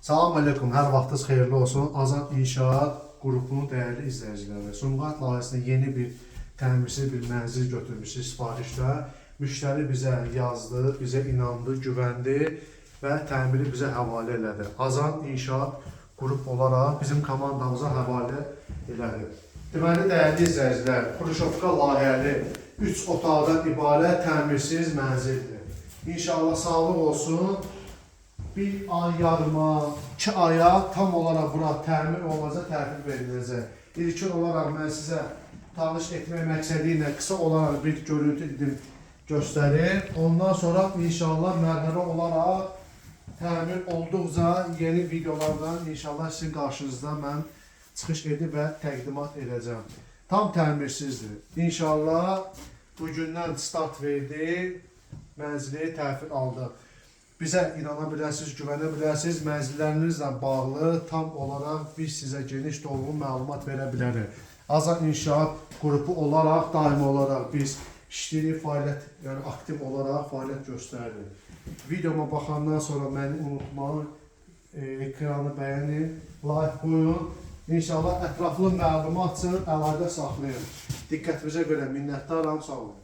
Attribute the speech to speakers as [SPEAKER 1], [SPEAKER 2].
[SPEAKER 1] Salam aleyküm, hər vaxtınız xeyirli olsun. Azad İnşaat qrupunun dəyərli izləyiciləri. Sumqayıt layihəsində yeni bir təmirsiz bir mənzil götürmüşük sifarişdə. Müştəri bizə yazdı, bizə inandı, güvəndi və təmiri bizə həvalə elədi. Azad İnşaat qrup olaraq bizim komandamıza həvalə elədi. Deməli, dəyərli izləyicilər, Xruşovka layihəli 3 otaqdan ibarət təmirsiz mənzildir. İnşallah sağlıq olsun. Bir ay yarıma, 2 aya tam olaraq bura təmir olunacaq, təhvil veriləcək. İlkin olaraq mən sizə tanış etmək məqsədi ilə qısa olaraq bir görüntü dedim göstərir. Ondan sonra inşallah mərhələ olaraq təmir olduqca yeni videolardan inşallah sizin qarşınızda mən çıxış edib və təqdimat edəcəm. Tam təmirsizdir. İnşallah bugündən start verdi, mənzili təhvil aldıq. Bizə inana bilərsiniz, güvənə bilərsiniz, mənzillərinizlə bağlı tam olaraq biz sizə geniş dolğun məlumat verə bilərik. Azad İnşaat qrupu olaraq, daimi olaraq biz işləyirik, fəaliyyət, yəni aktiv olaraq fəaliyyət göstəririk. Videoma baxandan sonra məni unutmayın, ekranı bəyənin, like qoyun. İnşallah ətraflı məlumat üçün əlaqə saxlayın. Diqqətinizə görə minnətdaram, sağ olun.